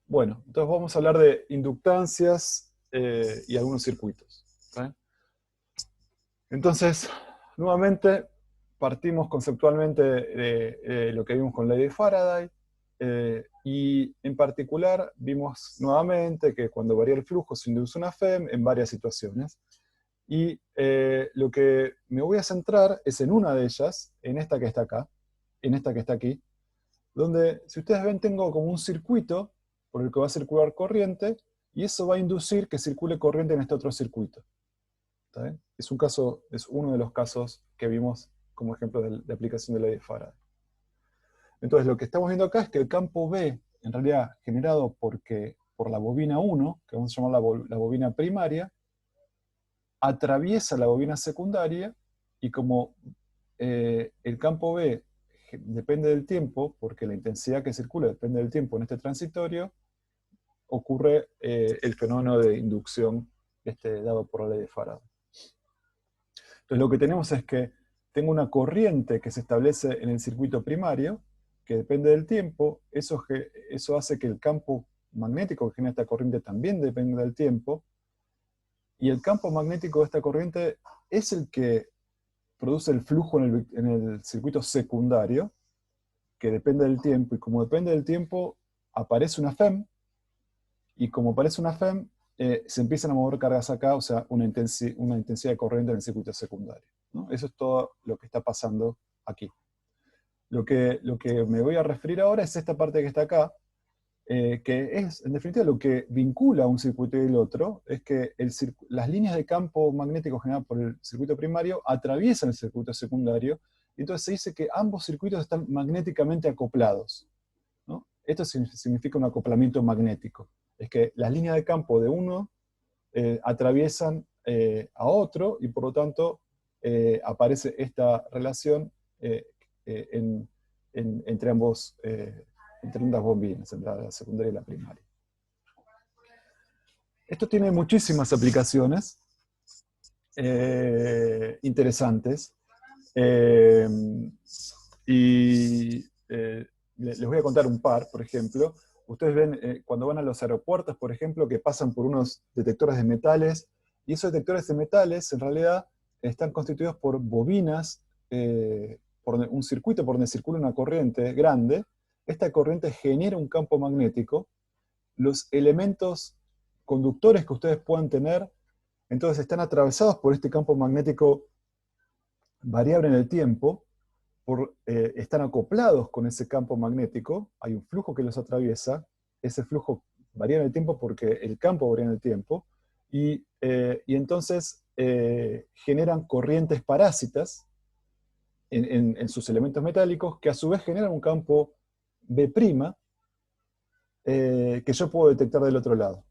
Bueno, entonces vamos a hablar de inductancias y algunos circuitos. ¿Okay? Entonces, nuevamente, partimos conceptualmente de lo que vimos con la ley de Faraday, y en particular vimos nuevamente que cuando varía el flujo se induce una FEM en varias situaciones. Y lo que me voy a centrar es en una de ellas, en esta que está acá, en esta que está aquí, donde, si ustedes ven, tengo como un circuito por el que va a circular corriente, y eso va a inducir que circule corriente en este otro circuito. ¿Está bien? Es uno de los casos que vimos como ejemplo de aplicación de la ley de Faraday. Entonces, lo que estamos viendo acá es que el campo B, en realidad generado por la bobina 1, que vamos a llamar la bobina primaria, atraviesa la bobina secundaria, y como el campo B depende del tiempo, porque la intensidad que circula depende del tiempo en este transitorio, ocurre el fenómeno de inducción dado por la ley de Faraday. Entonces lo que tenemos es que tengo una corriente que se establece en el circuito primario, que depende del tiempo. Eso hace que el campo magnético que genera esta corriente también dependa del tiempo, y el campo magnético de esta corriente es el que produce el flujo en el circuito secundario, que depende del tiempo, y como depende del tiempo, aparece una FEM, y como aparece una FEM, se empiezan a mover cargas acá, o sea, una intensidad de corriente en el circuito secundario, ¿no? Eso es todo lo que está pasando aquí. Lo que me voy a referir ahora es esta parte que está acá, que es, en definitiva, lo que vincula un circuito y el otro, es que las líneas de campo magnético generadas por el circuito primario atraviesan el circuito secundario, y entonces se dice que ambos circuitos están magnéticamente acoplados, ¿no? Esto significa un acoplamiento magnético. Es que las líneas de campo de uno atraviesan a otro, y por lo tanto aparece esta relación en, entre ambos, entre ambas bobinas, entre la secundaria y la primaria. Esto tiene muchísimas aplicaciones interesantes, y les voy a contar un par. Por ejemplo, ustedes ven cuando van a los aeropuertos, por ejemplo, que pasan por unos detectores de metales, y esos detectores de metales en realidad están constituidos por bobinas, por un circuito por donde circula una corriente grande. Esta corriente genera un campo magnético. Los elementos conductores que ustedes puedan tener, entonces, están atravesados por este campo magnético variable en el tiempo, están acoplados con ese campo magnético, hay un flujo que los atraviesa, ese flujo varía en el tiempo porque el campo varía en el tiempo, y entonces generan corrientes parásitas en sus elementos metálicos, que a su vez generan un campo B', que yo puedo detectar del otro lado.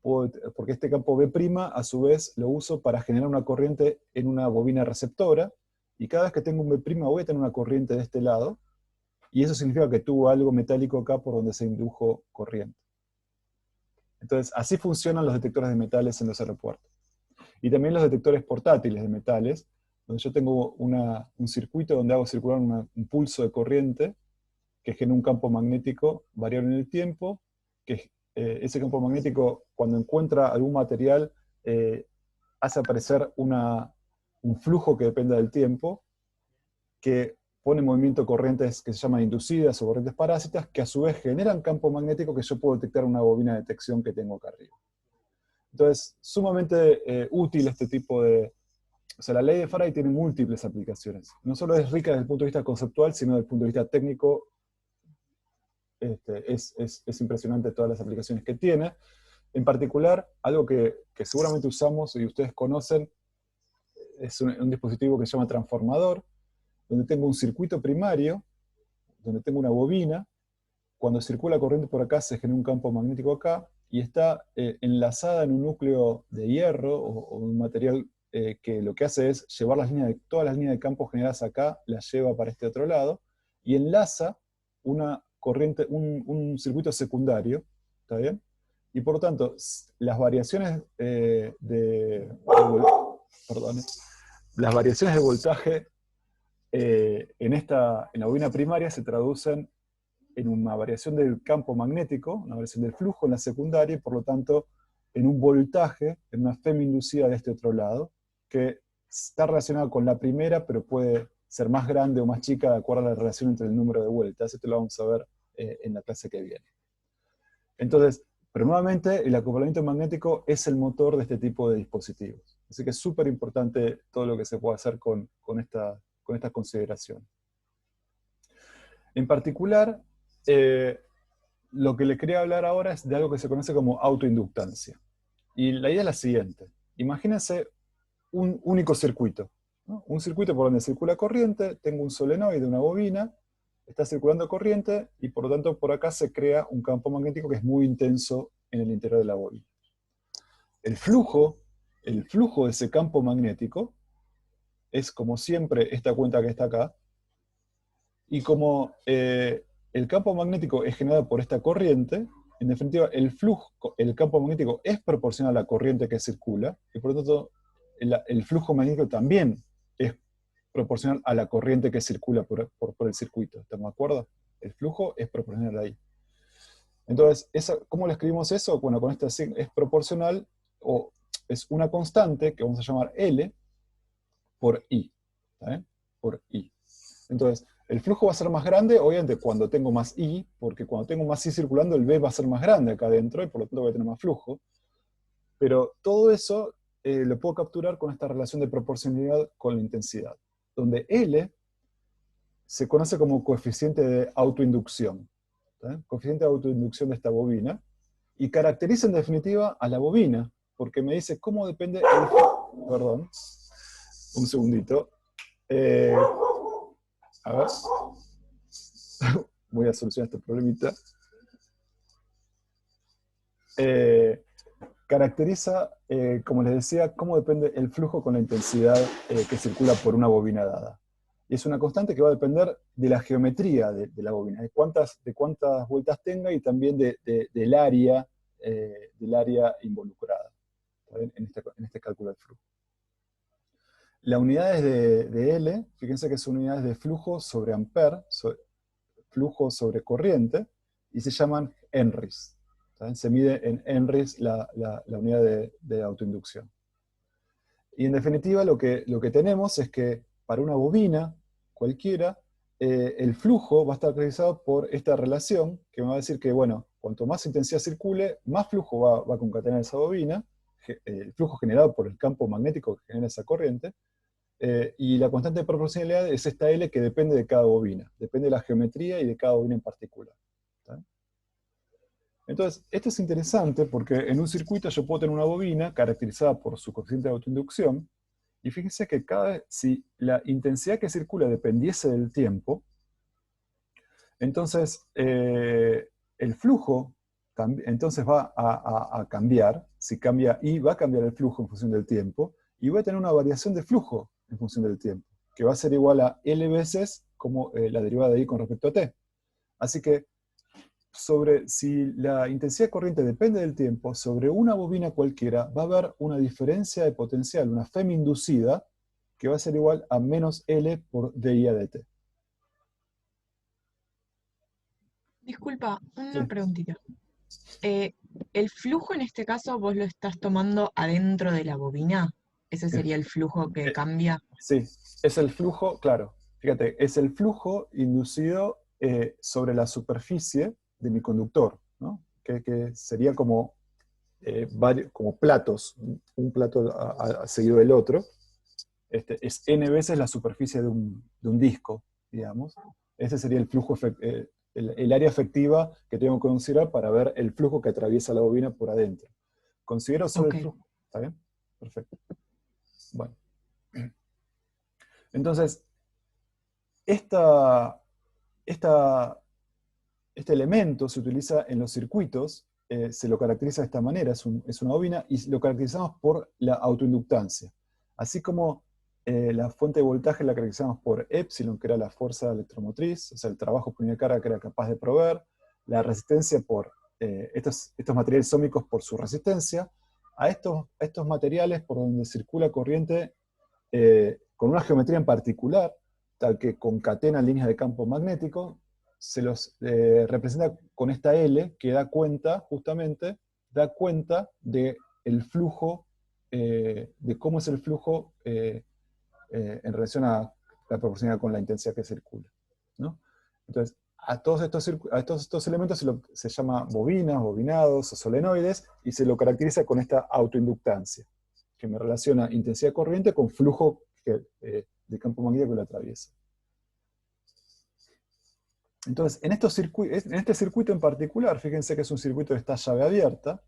Porque este campo B', a su vez, lo uso para generar una corriente en una bobina receptora, y cada vez que tengo un B', voy a tener una corriente de este lado, y eso significa que tuvo algo metálico acá por donde se indujo corriente. Entonces, así funcionan los detectores de metales en los aeropuertos. Y también los detectores portátiles de metales, donde yo tengo un circuito donde hago circular un pulso de corriente que genera un campo magnético variable en el tiempo, que ese campo magnético, cuando encuentra algún material, hace aparecer un flujo que depende del tiempo, que pone en movimiento corrientes que se llaman inducidas o corrientes parásitas, que a su vez generan campo magnético que yo puedo detectar en una bobina de detección que tengo acá arriba. Entonces, sumamente útil este tipo de... O sea, la ley de Faraday tiene múltiples aplicaciones. No solo es rica desde el punto de vista conceptual, sino desde el punto de vista técnico. Es impresionante todas las aplicaciones que tiene. En particular, algo que seguramente usamos y ustedes conocen, es un dispositivo que se llama transformador, donde tengo un circuito primario, donde tengo una bobina. Cuando circula corriente por acá se genera un campo magnético acá, y está enlazada en un núcleo de hierro o un material que lo que hace es llevar todas las líneas de campo generadas acá, las lleva para este otro lado, y enlaza una corriente, un circuito secundario, ¿está bien? Y por lo tanto, las variaciones las variaciones de voltaje en la bobina primaria se traducen en una variación del campo magnético, una variación del flujo en la secundaria, y por lo tanto en un voltaje, en una FEM inducida de este otro lado, que está relacionada con la primera, pero puede ser más grande o más chica de acuerdo a la relación entre el número de vueltas. Esto lo vamos a ver en la clase que viene. Entonces, pero nuevamente, el acoplamiento magnético es el motor de este tipo de dispositivos. Así que es súper importante todo lo que se puede hacer con esta consideración. En particular, lo que le quería hablar ahora es de algo que se conoce como autoinductancia. Y la idea es la siguiente. Imagínense un único circuito, ¿no? Un circuito por donde circula corriente, tengo un solenoide, una bobina, está circulando corriente, y por lo tanto por acá se crea un campo magnético que es muy intenso en el interior de la bobina. El flujo de ese campo magnético es, como siempre, esta cuenta que está acá, y como el campo magnético es generado por esta corriente, en definitiva, el campo magnético es proporcional a la corriente que circula, y por lo tanto, el flujo magnético también es proporcional a la corriente que circula por el circuito. ¿Estamos de acuerdo? El flujo es proporcional ahí. Entonces, ¿cómo le escribimos eso? Bueno, con este signo es proporcional, o es una constante que vamos a llamar L por I. ¿Está bien? Por I. Entonces, el flujo va a ser más grande, obviamente, cuando tengo más I, porque cuando tengo más I circulando, el B va a ser más grande acá adentro, y por lo tanto voy a tener más flujo. Pero todo eso lo puedo capturar con esta relación de proporcionalidad con la intensidad, donde L se conoce como coeficiente de autoinducción. Coeficiente de autoinducción de esta bobina, y caracteriza en definitiva a la bobina, porque me dice cómo depende el... Perdón, un segundito. A ver. Voy a solucionar este problemita. Caracteriza, como les decía, cómo depende el flujo con la intensidad que circula por una bobina dada. Y es una constante que va a depender de la geometría de la bobina, de cuántas vueltas tenga, y también del área involucrada en este cálculo del flujo. Las unidades de L, fíjense que son unidades de flujo sobre ampere, flujo sobre corriente, y se llaman henries. ¿Saben? Se mide en henries la unidad de autoinducción. Y en definitiva lo que tenemos es que para una bobina cualquiera, el flujo va a estar caracterizado por esta relación, que me va a decir que, bueno, cuanto más intensidad circule, más flujo va a concatenar esa bobina, el flujo generado por el campo magnético que genera esa corriente, y la constante de proporcionalidad es esta L, que depende de cada bobina, depende de la geometría y de cada bobina en particular. ¿Está? Entonces, esto es interesante porque en un circuito yo puedo tener una bobina caracterizada por su coeficiente de autoinducción, y fíjense que si la intensidad que circula dependiese del tiempo, entonces el flujo entonces va a cambiar. Si cambia I, va a cambiar el flujo en función del tiempo, y voy a tener una variación de flujo en función del tiempo, que va a ser igual a L veces como la derivada de I con respecto a T. Así que si la intensidad corriente depende del tiempo, sobre una bobina cualquiera va a haber una diferencia de potencial, una FEM inducida, que va a ser igual a menos L por dIA dt. Disculpa, una Sí. preguntita. ¿El flujo en este caso vos lo estás tomando adentro de la bobina? ¿Ese sería el flujo que Eh, cambia? Sí, es el flujo, claro, fíjate, es el flujo inducido sobre la superficie de mi conductor, ¿no? Que sería como, como platos, un plato seguido del otro. Es n veces la superficie de un disco, digamos. Ese sería el flujo, el área efectiva que tengo que considerar para ver el flujo que atraviesa la bobina por adentro. Considero solo Ok. el flujo, ¿está bien? Perfecto. Bueno. Entonces, esta, este elemento se utiliza en los circuitos, se lo caracteriza de esta manera, es una bobina, y lo caracterizamos por la autoinductancia. Así como la fuente de voltaje la caracterizamos por epsilon, que era la fuerza electromotriz, o sea, el trabajo por unidad de carga que era capaz de proveer, la resistencia por estos materiales ómicos por su resistencia, a estos materiales por donde circula corriente con una geometría en particular, tal que concatena líneas de campo magnético, representa con esta L que da cuenta, justamente, de el flujo, de cómo es el flujo en relación a la proporcionalidad con la intensidad que circula, ¿no? Entonces, a todos estos elementos se llama bobinas, bobinados o solenoides, y se lo caracteriza con esta autoinductancia, que me relaciona intensidad corriente con flujo de campo magnético que lo atraviesa. Entonces, en este circuito en particular, fíjense que es un circuito que está llave abierta,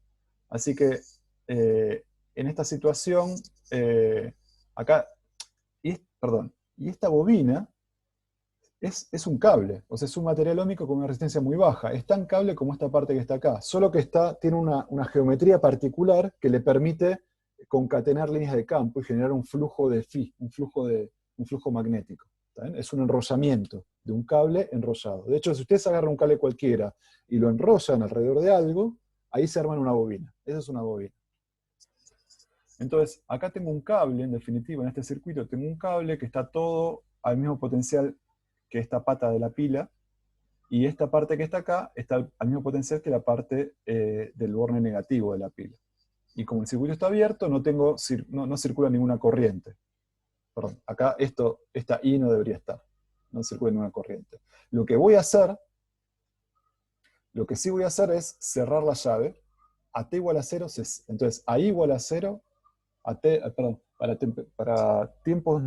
así que en esta situación, acá, y esta bobina es un cable, o sea, es un material óhmico con una resistencia muy baja, es tan cable como esta parte que está acá, solo que tiene una geometría particular que le permite concatenar líneas de campo y generar un flujo de phi, un flujo magnético. ¿Está bien? Es un enrollamiento de un cable enrollado. De hecho, si ustedes agarran un cable cualquiera y lo enrollan alrededor de algo, ahí se arman una bobina. Esa es una bobina. Entonces, acá tengo un cable, en definitiva, en este circuito tengo un cable que está todo al mismo potencial que esta pata de la pila, y esta parte que está acá está al mismo potencial que la parte del borne negativo de la pila. Y como el circuito está abierto, no circula ninguna corriente. Perdón, acá esta I no debería estar. No circula ninguna corriente. Lo que sí voy a hacer es cerrar la llave. A t igual a 0, entonces a I igual a 0, para tiempos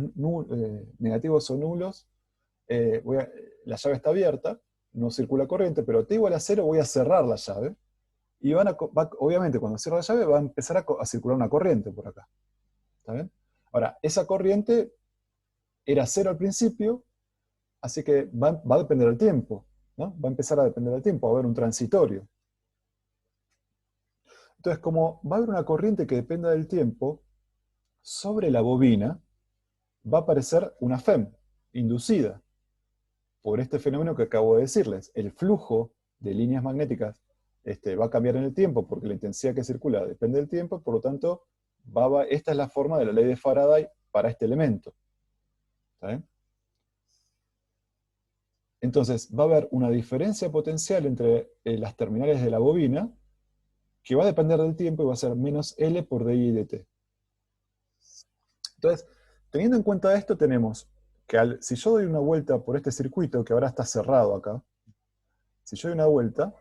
negativos o nulos, la llave está abierta, no circula corriente, pero a t igual a 0 voy a cerrar la llave, y obviamente cuando cierro la llave va a empezar a circular una corriente por acá. ¿Está bien? Ahora, esa corriente era 0 al principio, así que va a depender del tiempo, ¿no? Va a empezar a depender del tiempo, va a haber un transitorio. Entonces, como va a haber una corriente que dependa del tiempo, sobre la bobina va a aparecer una FEM inducida por este fenómeno que acabo de decirles. El flujo de líneas magnéticas va a cambiar en el tiempo porque la intensidad que circula depende del tiempo, por lo tanto, esta es la forma de la ley de Faraday para este elemento. ¿Está bien? Entonces, va a haber una diferencia potencial entre las terminales de la bobina que va a depender del tiempo y va a ser menos L por dI dt. Entonces, teniendo en cuenta esto, tenemos que si yo doy una vuelta por este circuito, que ahora está cerrado acá, si yo doy una vuelta,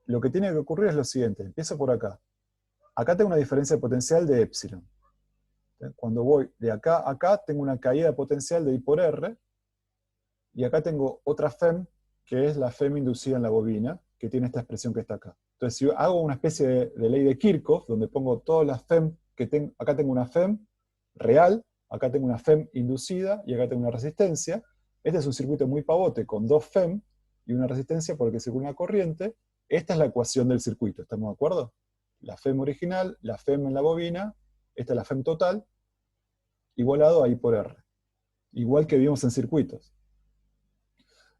lo que tiene que ocurrir es lo siguiente. Empiezo por acá. Acá tengo una diferencia potencial de epsilon. Cuando voy de acá a acá, tengo una caída potencial de I por R, y acá tengo otra FEM, que es la FEM inducida en la bobina, que tiene esta expresión que está acá. Entonces, si hago una especie de ley de Kirchhoff, donde pongo todas las FEM que tengo, acá tengo una FEM real, acá tengo una FEM inducida, y acá tengo una resistencia. Este es un circuito muy pavote, con dos FEM y una resistencia por el que circula una corriente. Esta es la ecuación del circuito, ¿estamos de acuerdo? La FEM original, la FEM en la bobina, esta es la FEM total, igualado a I por R. Igual que vimos en circuitos.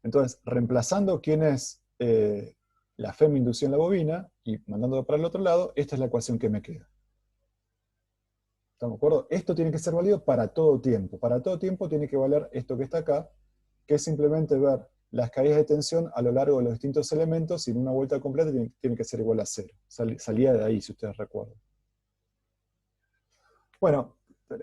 Entonces, reemplazando quién es la FEM inducida en la bobina y mandándolo para el otro lado, esta es la ecuación que me queda. ¿Estamos de acuerdo? Esto tiene que ser válido para todo tiempo. Para todo tiempo tiene que valer esto que está acá, que es simplemente ver las caídas de tensión a lo largo de los distintos elementos, y en una vuelta completa tiene que ser igual a 0. Salía de ahí, si ustedes recuerdan. Bueno,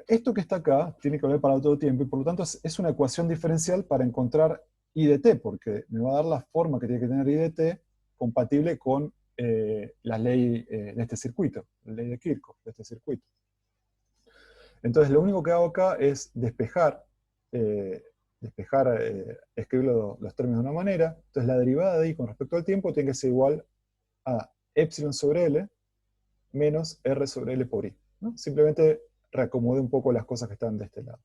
esto que está acá tiene que valer para todo tiempo, y por lo tanto es una ecuación diferencial para encontrar I de t, porque me va a dar la forma que tiene que tener I de t compatible con la ley de este circuito, la ley de Kirchhoff de este circuito. Entonces, lo único que hago acá es despejar, escribir los términos de una manera. Entonces, la derivada de I con respecto al tiempo tiene que ser igual a epsilon sobre L menos R sobre L por I, ¿no? Simplemente reacomodé un poco las cosas que están de este lado.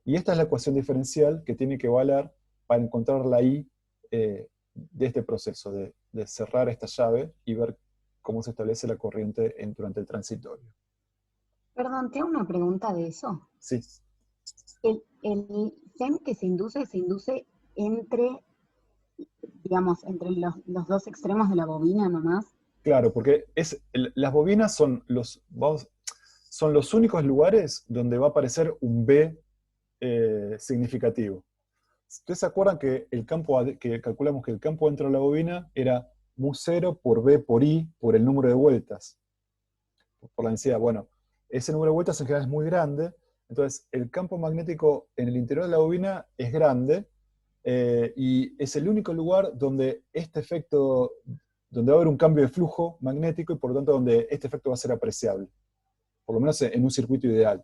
Y esta es la ecuación diferencial que tiene que valer para encontrar la I de este proceso, de cerrar esta llave y ver cómo se establece la corriente durante el transitorio. Perdón, tengo una pregunta de eso. Sí. El FEM que se induce entre, digamos, entre los dos extremos de la bobina nomás. Claro, porque las bobinas son los únicos lugares donde va a aparecer un B significativo. ¿Ustedes se acuerdan que el campo, que calculamos que el campo dentro de la bobina era mu0 por b por i por el número de vueltas? Por la densidad. Bueno, ese número de vueltas en general es muy grande, entonces el campo magnético en el interior de la bobina es grande, y es el único lugar donde este efecto, donde va a haber un cambio de flujo magnético y por lo tanto donde este efecto va a ser apreciable, por lo menos en un circuito ideal.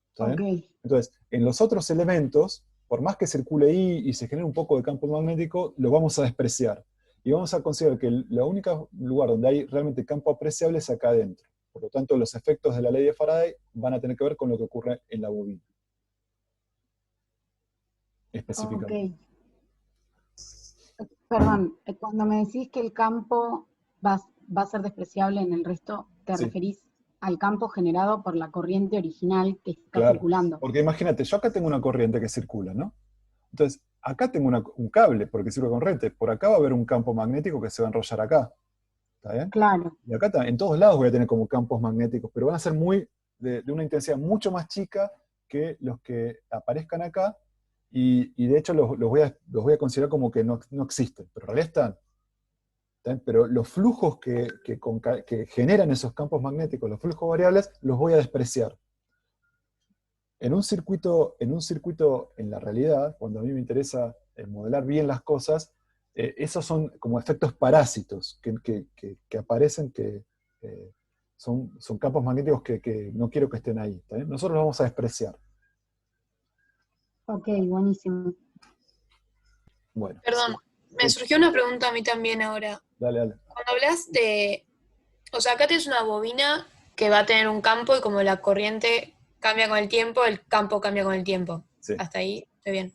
¿Está bien? Ok. Entonces, en los otros elementos, por más que circule I y se genere un poco de campo magnético, lo vamos a despreciar. Y vamos a considerar que el único lugar donde hay realmente campo apreciable es acá adentro. Por lo tanto, los efectos de la ley de Faraday van a tener que ver con lo que ocurre en la bobina, específicamente. Ok. Perdón, cuando me decís que el campo va a ser despreciable en el resto, ¿te Sí, referís al campo generado por la corriente original que está claro. circulando? Porque imagínate, yo acá tengo una corriente que circula, ¿no? Entonces, acá tengo un cable, porque sirve con corriente. Por acá va a haber un campo magnético que se va a enrollar acá. ¿Está bien? Claro. Y acá en todos lados voy a tener como campos magnéticos, pero van a ser de una intensidad mucho más chica que los que aparezcan acá, y de hecho los voy a considerar como que no existen, pero en realidad están. ¿Está bien? Pero los flujos que generan esos campos magnéticos, los flujos variables, los voy a despreciar. En un circuito en la realidad, cuando a mí me interesa modelar bien las cosas, esos son como efectos parásitos que aparecen, que son campos magnéticos que no quiero que estén ahí. ¿Está bien? Nosotros los vamos a despreciar. Ok, buenísimo. Bueno, Perdón, me sí, surgió una pregunta a mí también ahora. dale, dale. Cuando hablas de, o sea, acá tienes una bobina que va a tener un campo y como la corriente cambia con el tiempo, el campo cambia con el tiempo. Sí. Hasta ahí, estoy bien.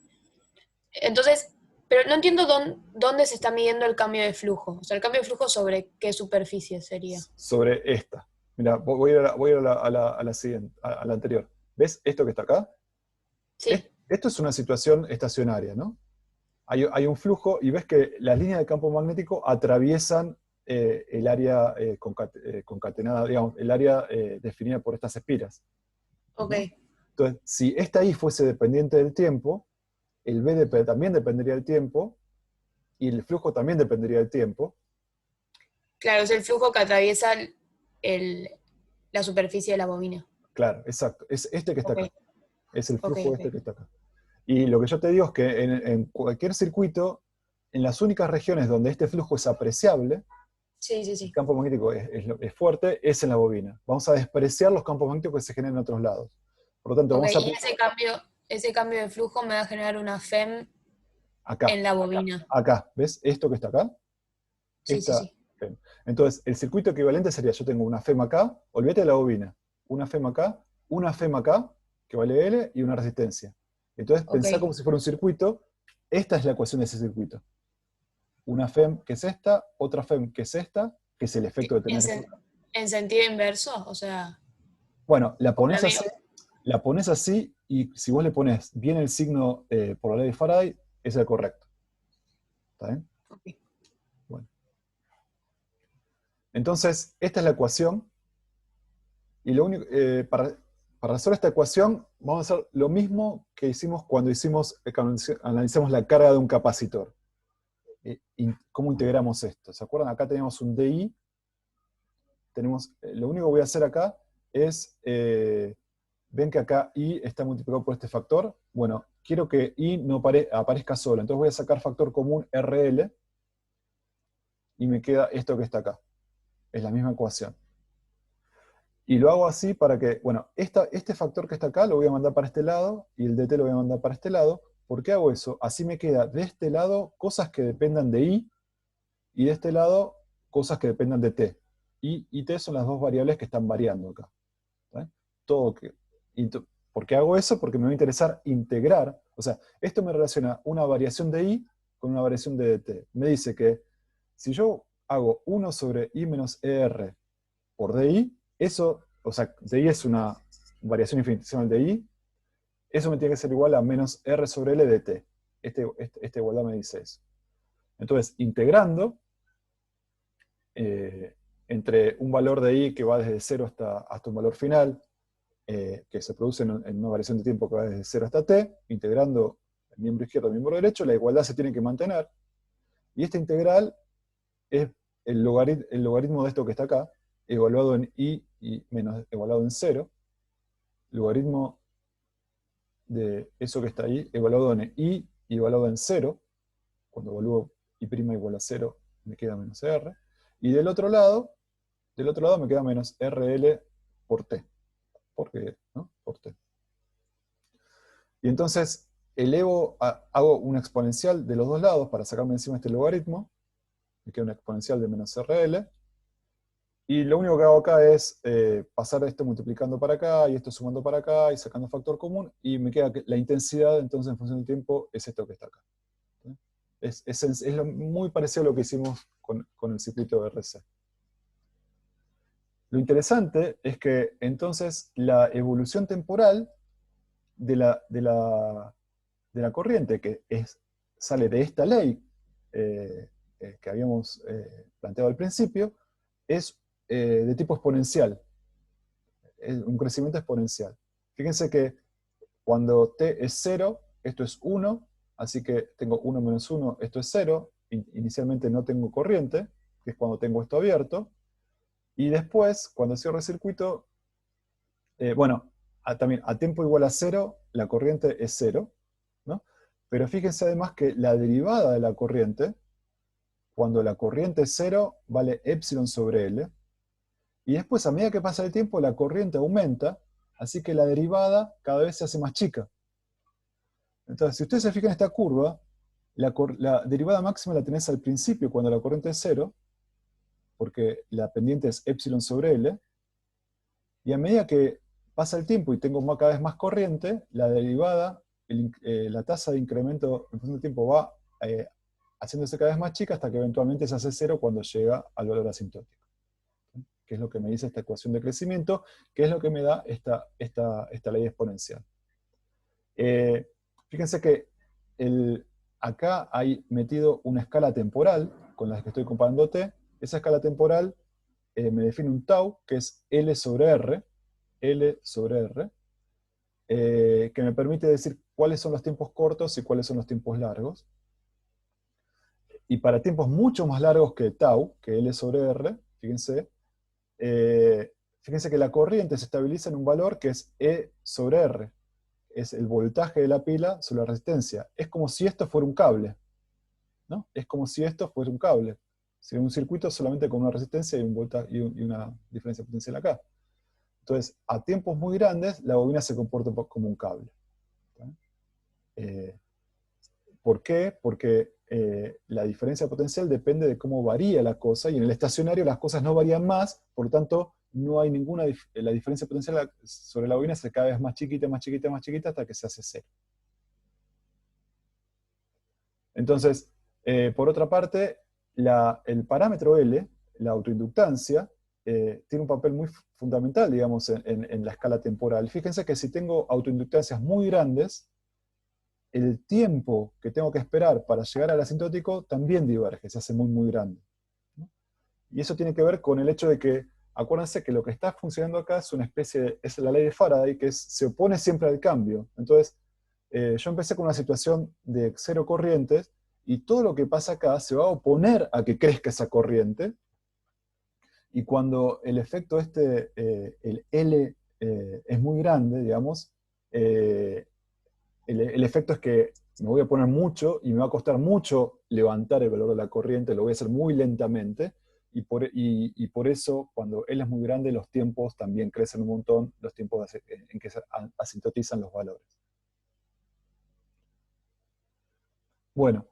Entonces, pero no entiendo dónde se está midiendo el cambio de flujo. O sea, el cambio de flujo sobre qué superficie sería. Sobre esta. Mira, voy a ir a la siguiente, a la anterior. ¿Ves esto que está acá? Sí, Esto es una situación estacionaria, ¿no? Hay un flujo y ves que las líneas de campo magnético atraviesan el área concatenada, digamos, el área definida por estas espiras. ok. ¿No? Entonces, si esta I fuese dependiente del tiempo, el B también dependería del tiempo, y el flujo también dependería del tiempo. Claro, es el flujo que atraviesa la superficie de la bobina. Claro, exacto. Es este que está Ok, acá. Es el ok, flujo ok. este que está acá. Y lo que yo te digo es que en cualquier circuito, en las únicas regiones donde este flujo es apreciable, Sí, sí, el sí. campo magnético es fuerte, es en la bobina. Vamos a despreciar los campos magnéticos que se generan en otros lados. Por lo tanto, Ok, vamos a y ese cambio de flujo me va a generar una FEM acá, en la bobina. acá. ¿Ves esto que está acá? Sí, sí, Esta sí. FEM. Entonces, el circuito equivalente sería, yo tengo una FEM acá, olvídate de la bobina, una FEM acá, una FEM acá, que vale L, y una resistencia. Entonces, Ok. pensá como si fuera un circuito. Esta es la ecuación de ese circuito. Una FEM que es esta, otra FEM que es esta, que es el efecto de En, tener... sen- en sentido inverso, o sea, Bueno, como la mío. la pones así, y si vos le pones bien el signo por la ley de Faraday, es el correcto. ¿Está bien? Ok. Bueno. Entonces, esta es la ecuación, y lo único, para resolver esta ecuación, vamos a hacer lo mismo que hicimos cuando analizamos la carga de un capacitor. ¿Cómo integramos esto? ¿Se acuerdan? Acá teníamos un DI, lo único que voy a hacer acá es, ven que acá I está multiplicado por este factor. Bueno, quiero que I no aparezca solo, entonces voy a sacar factor común RL, y me queda esto que está acá. Es la misma ecuación. Y lo hago así para que, bueno, este factor que está acá lo voy a mandar para este lado, y el dt lo voy a mandar para este lado. ¿Por qué hago eso? Así me queda de este lado cosas que dependan de I, y de este lado cosas que dependan de T. I y T son las dos variables que están variando acá. ¿Está bien? ¿Por qué hago eso? Porque me va a interesar integrar. O sea, esto me relaciona una variación de I con una variación de dt. Me dice que si yo hago 1 sobre I menos ER por DI, eso, o sea, DI es una variación infinitesimal de I, eso me tiene que ser igual a menos R sobre L de T. Esta igualdad me dice eso. Entonces, integrando entre un valor de I que va desde 0 hasta un valor final, que se produce en una variación de tiempo que va desde 0 hasta T, integrando el miembro izquierdo y el miembro derecho, la igualdad se tiene que mantener, y esta integral es el logaritmo de esto que está acá, evaluado en i y menos evaluado en 0, logaritmo de eso que está ahí, evaluado en i y evaluado en 0, cuando evalúo i' igual a 0, me queda menos r, y del otro lado me queda menos rl por t, porque, ¿no? Por t. Y entonces hago una exponencial de los dos lados para sacarme encima este logaritmo, me queda una exponencial de menos rl, y lo único que hago acá es pasar esto multiplicando para acá, y esto sumando para acá, y sacando factor común, y me queda que la intensidad, entonces en función del tiempo, es esto que está acá. ¿Sí? Es muy parecido a lo que hicimos con el circuito de RC. Lo interesante es que entonces la evolución temporal de la corriente, que sale de esta ley que habíamos planteado al principio, es de tipo exponencial, es un crecimiento exponencial. Fíjense que cuando t es 0, esto es 1, así que tengo 1 menos 1, esto es 0, inicialmente no tengo corriente, que es cuando tengo esto abierto, y después, cuando cierro el circuito, también a tiempo igual a 0, la corriente es 0, ¿no? Pero fíjense además que la derivada de la corriente, cuando la corriente es 0, vale epsilon sobre L, y después a medida que pasa el tiempo la corriente aumenta, así que la derivada cada vez se hace más chica. Entonces, si ustedes se fijan en esta curva, la derivada máxima la tenés al principio cuando la corriente es 0, porque la pendiente es epsilon sobre L, y a medida que pasa el tiempo y tengo cada vez más corriente, la derivada, la tasa de incremento en función del tiempo va haciéndose cada vez más chica hasta que eventualmente se hace 0 cuando llega al valor asintótico. ¿Sí? Que es lo que me dice esta ecuación de crecimiento, que es lo que me da esta ley exponencial. Fíjense que acá hay metido una escala temporal con la que estoy comparando t. Esa escala temporal me define un tau, que es L sobre R, que me permite decir cuáles son los tiempos cortos y cuáles son los tiempos largos. Y para tiempos mucho más largos que tau, que L sobre R, fíjense que la corriente se estabiliza en un valor que es E sobre R. Es el voltaje de la pila sobre la resistencia. Es como si esto fuera un cable, ¿no? Es como si esto fuera un cable. Sería un circuito solamente con una resistencia y una diferencia potencial acá. Entonces, a tiempos muy grandes, la bobina se comporta como un cable. ¿Por qué? Porque la diferencia potencial depende de cómo varía la cosa, y en el estacionario las cosas no varían más, por lo tanto, no hay ninguna la diferencia potencial sobre la bobina se cada vez más chiquita, más chiquita, más chiquita, hasta que se hace 0. Entonces, por otra parte, el parámetro L, la autoinductancia, tiene un papel muy fundamental, digamos, en la escala temporal. Fíjense que si tengo autoinductancias muy grandes, el tiempo que tengo que esperar para llegar al asintótico también diverge, se hace muy, muy grande, ¿no? Y eso tiene que ver con el hecho de que, acuérdense que lo que está funcionando acá es una especie es la ley de Faraday, que se opone siempre al cambio. Entonces, yo empecé con una situación de 0 corrientes, y todo lo que pasa acá se va a oponer a que crezca esa corriente, y cuando el efecto el L es muy grande, digamos, el efecto es que me voy a poner mucho, y me va a costar mucho levantar el valor de la corriente, lo voy a hacer muy lentamente, y por eso, cuando L es muy grande, los tiempos también crecen un montón, los tiempos en que se asintotizan los valores. Bueno,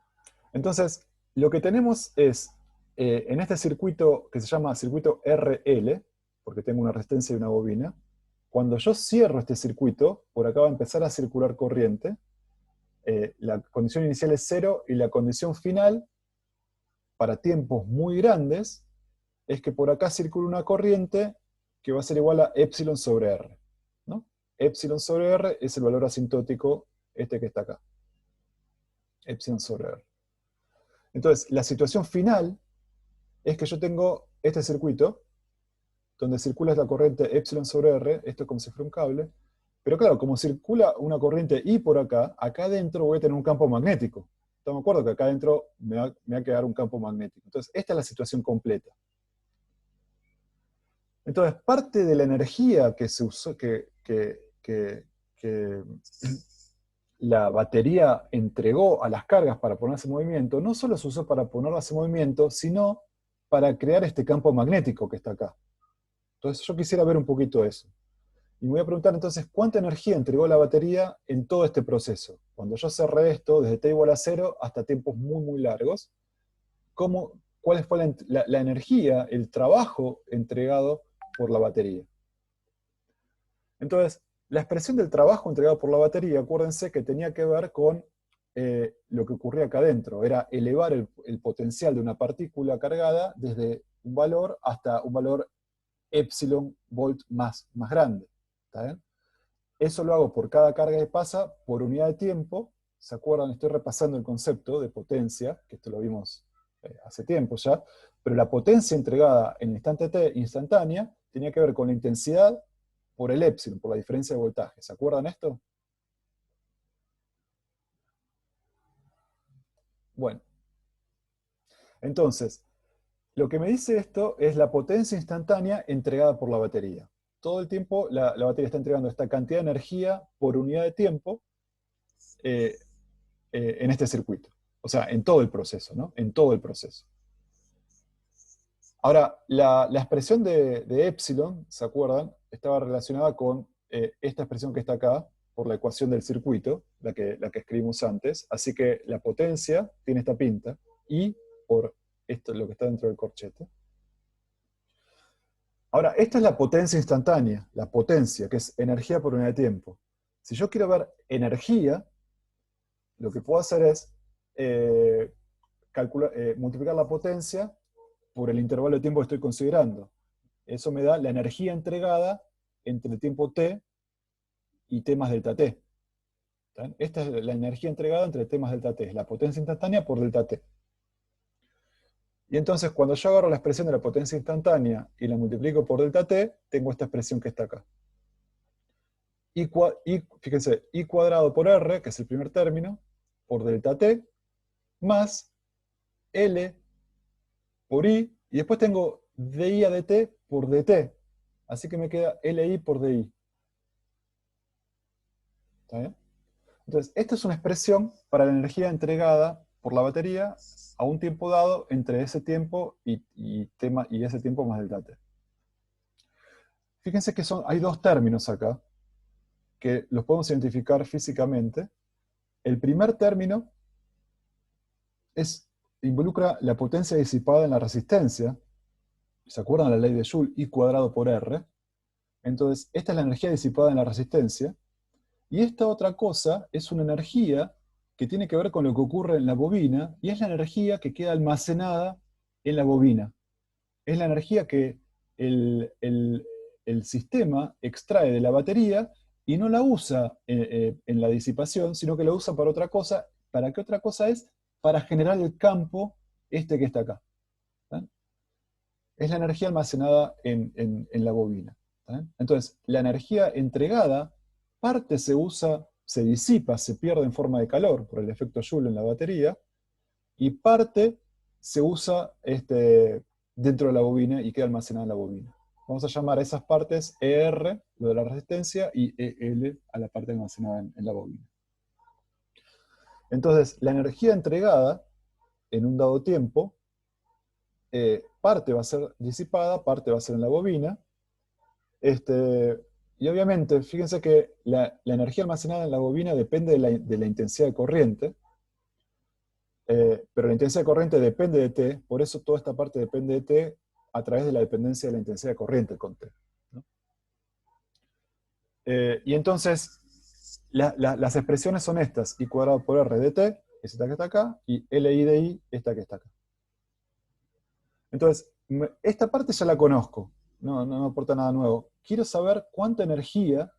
entonces, lo que tenemos es, en este circuito que se llama circuito RL, porque tengo una resistencia y una bobina, cuando yo cierro este circuito, por acá va a empezar a circular corriente, la condición inicial es 0, y la condición final, para tiempos muy grandes, es que por acá circula una corriente que va a ser igual a epsilon sobre R, ¿no? Epsilon sobre R es el valor asintótico, este que está acá. Epsilon sobre R. Entonces, la situación final es que yo tengo este circuito, donde circula la corriente epsilon sobre R, esto es como si fuera un cable, Pero claro, como circula una corriente I por acá, acá adentro voy a tener un campo magnético. Entonces me acuerdo que acá adentro me va a quedar un campo magnético. Entonces, esta es la situación completa. Entonces, parte de la energía que se usó, que la batería entregó a las cargas para ponerse en movimiento, no solo se usó para ponerlas en movimiento, sino para crear este campo magnético que está acá. Entonces yo quisiera ver un poquito eso. Y me voy a preguntar entonces, ¿cuánta energía entregó la batería en todo este proceso? Cuando yo cerré esto, desde t igual a 0 hasta tiempos muy, muy largos, ¿cuál fue la energía, el trabajo entregado por la batería? Entonces, la expresión del trabajo entregado por la batería, acuérdense que tenía que ver con lo que ocurría acá adentro. Era elevar el potencial de una partícula cargada desde un valor hasta un valor epsilon volt más grande. ¿Está bien? Eso lo hago por cada carga que pasa por unidad de tiempo. ¿Se acuerdan? Estoy repasando el concepto de potencia, que esto lo vimos hace tiempo ya, pero la potencia entregada en el instante t instantánea tenía que ver con la intensidad por el epsilon, por la diferencia de voltaje. ¿Se acuerdan esto? Bueno. Entonces, lo que me dice esto es la potencia instantánea entregada por la batería. Todo el tiempo la batería está entregando esta cantidad de energía por unidad de tiempo en este circuito. O sea, en todo el proceso, ¿no? En todo el proceso. Ahora, la expresión de epsilon, ¿se acuerdan? Estaba relacionada con esta expresión que está acá, por la ecuación del circuito, la que escribimos antes. Así que la potencia tiene esta pinta, y por esto, lo que está dentro del corchete. Ahora, esta es la potencia instantánea, la potencia, que es energía por unidad de tiempo. Si yo quiero ver energía, lo que puedo hacer es multiplicar la potencia por el intervalo de tiempo que estoy considerando. Eso me da la energía entregada entre el tiempo t y t más delta t. Esta es la energía entregada entre t más delta t, es la potencia instantánea por delta t. Y entonces cuando yo agarro la expresión de la potencia instantánea y la multiplico por delta t, tengo esta expresión que está acá. Fíjense, I cuadrado por R, que es el primer término, por delta t, más L por I, y después tengo dI a dt por dt. Así que me queda LI por dI. ¿Está bien? Entonces, esta es una expresión para la energía entregada por la batería a un tiempo dado entre ese tiempo y ese tiempo más delta t. Fíjense que hay dos términos acá, que los podemos identificar físicamente. El primer término involucra la potencia disipada en la resistencia. ¿Se acuerdan de la ley de Joule? I cuadrado por R. Entonces, esta es la energía disipada en la resistencia. Y esta otra cosa es una energía que tiene que ver con lo que ocurre en la bobina, y es la energía que queda almacenada en la bobina. Es la energía que el sistema extrae de la batería y no la usa en la disipación, sino que la usa para otra cosa. ¿Para qué otra cosa es? Para generar el campo este que está acá. ¿Tá? Es la energía almacenada en la bobina. ¿Tá? Entonces, la energía entregada, parte se usa, se disipa, se pierde en forma de calor por el efecto Joule en la batería, y parte se usa dentro de la bobina y queda almacenada en la bobina. Vamos a llamar a esas partes ER, lo de la resistencia, y EL a la parte almacenada en la bobina. Entonces, la energía entregada en un dado tiempo, parte va a ser disipada, parte va a ser en la bobina. Y obviamente, fíjense que la energía almacenada en la bobina depende de la intensidad de corriente, pero la intensidad de corriente depende de T, por eso toda esta parte depende de T a través de la dependencia de la intensidad de corriente con T, ¿no? Y entonces, las expresiones son estas: I cuadrado por R de T, esta que está acá, y LI de I, esta que está acá. Entonces, esta parte ya la conozco, no me aporta nada nuevo. Quiero saber cuánta energía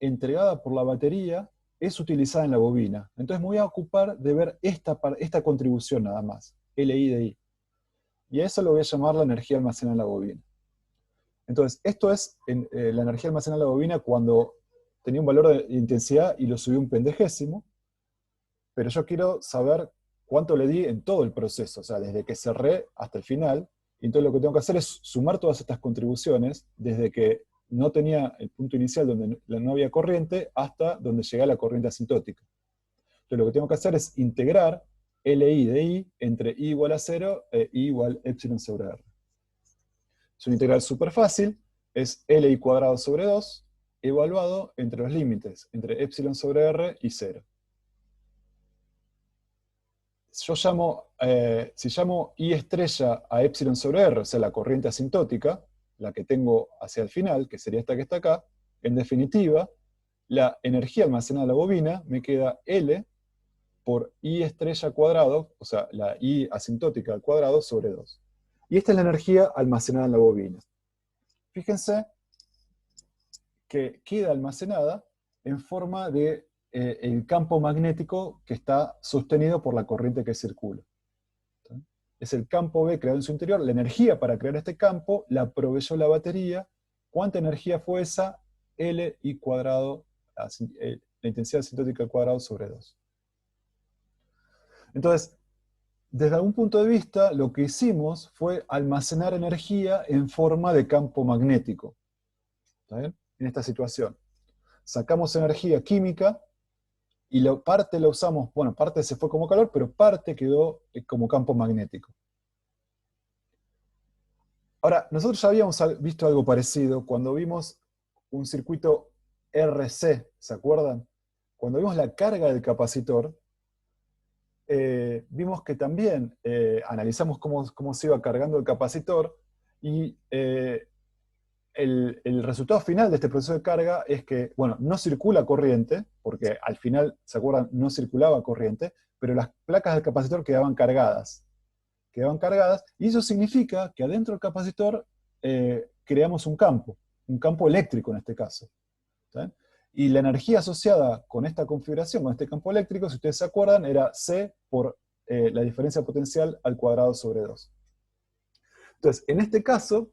entregada por la batería es utilizada en la bobina. Entonces me voy a ocupar de ver esta contribución nada más, LI de I. Y a eso lo voy a llamar la energía almacenada en la bobina. Entonces, esto es la energía almacenada en la bobina cuando tenía un valor de intensidad y lo subí un pendejésimo, pero yo quiero saber cuánto le di en todo el proceso, o sea, desde que cerré hasta el final, y entonces lo que tengo que hacer es sumar todas estas contribuciones, desde que no tenía el punto inicial donde no había corriente, hasta donde llegué a la corriente asintótica. Entonces lo que tengo que hacer es integrar LI de I entre I igual a 0 e I igual epsilon sobre R. Es una integral súper fácil, es LI cuadrado sobre 2, evaluado entre los límites, entre epsilon sobre R y 0. Yo si llamo I estrella a epsilon sobre R, o sea, la corriente asintótica, la que tengo hacia el final, que sería esta que está acá, en definitiva, la energía almacenada en la bobina me queda L por I estrella cuadrado, o sea, la I asintótica al cuadrado sobre 2. Y esta es la energía almacenada en la bobina. Fíjense que queda almacenada en forma de el campo magnético que está sostenido por la corriente que circula. ¿Sí? Es el campo B creado en su interior. La energía para crear este campo la proveyó la batería. ¿Cuánta energía fue esa? LI cuadrado, la intensidad asintótica al cuadrado sobre 2. Entonces, desde algún punto de vista, lo que hicimos fue almacenar energía en forma de campo magnético. ¿Está bien? En esta situación. Sacamos energía química y parte la usamos, bueno, parte se fue como calor, pero parte quedó como campo magnético. Ahora, nosotros ya habíamos visto algo parecido cuando vimos un circuito RC, ¿se acuerdan? Cuando vimos la carga del capacitor, vimos que también analizamos cómo se iba cargando el capacitor y el resultado final de este proceso de carga es que, bueno, no circula corriente, porque al final, ¿se acuerdan? No circulaba corriente, pero las placas del capacitor quedaban cargadas. Y eso significa que adentro del capacitor creamos un campo eléctrico en este caso. ¿Sí? Y la energía asociada con esta configuración, con este campo eléctrico, si ustedes se acuerdan, era C por la diferencia potencial al cuadrado sobre 2. Entonces, en este caso,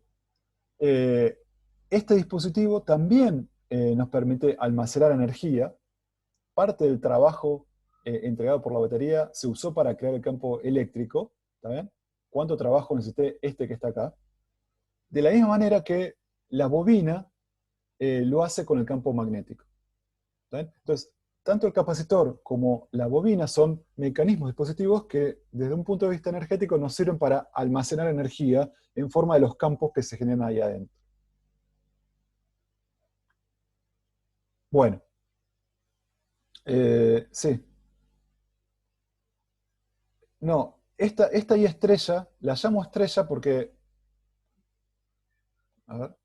este dispositivo también nos permite almacenar energía. Parte del trabajo entregado por la batería se usó para crear el campo eléctrico. ¿Está bien? ¿Cuánto trabajo necesité este que está acá? De la misma manera que la bobina lo hace con el campo magnético. ¿Está bien? Entonces, tanto el capacitor como la bobina son mecanismos dispositivos que, desde un punto de vista energético, nos sirven para almacenar energía en forma de los campos que se generan ahí adentro. Bueno, sí. No, esta I estrella, la llamo estrella porque, a ver,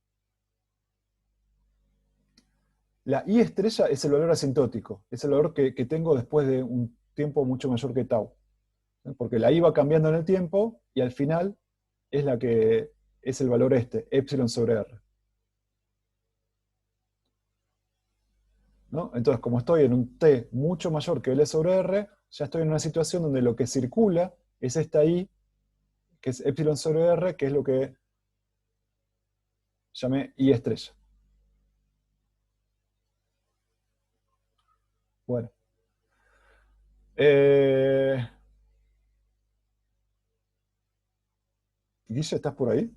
la I estrella es el valor asintótico, es el valor que tengo después de un tiempo mucho mayor que tau. Porque la I va cambiando en el tiempo y al final es la que es el valor epsilon sobre R. ¿No? Entonces, como estoy en un T mucho mayor que L sobre R, ya estoy en una situación donde lo que circula es esta I, que es epsilon sobre R, que es lo que llamé I estrella. Bueno. Guille, ¿estás por ahí?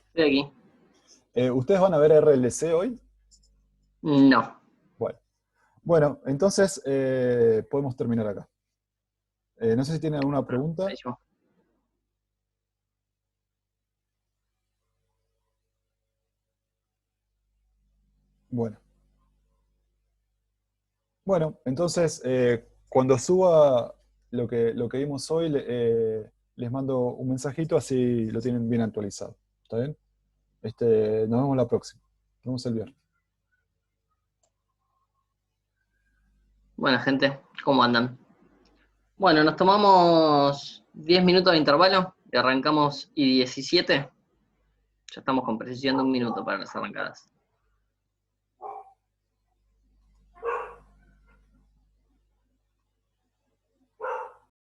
Estoy aquí. ¿Ustedes van a ver RLC hoy? No. Bueno, entonces podemos terminar acá. No sé si tienen alguna pregunta. Buenísimo. Bueno, entonces cuando suba lo que vimos hoy, les mando un mensajito, así lo tienen bien actualizado. ¿Está bien? Nos vemos la próxima. Nos vemos el viernes. Bueno, gente, ¿cómo andan? Bueno, nos tomamos 10 minutos de intervalo y arrancamos I17. Ya estamos con precisión de 1 minuto para las arrancadas.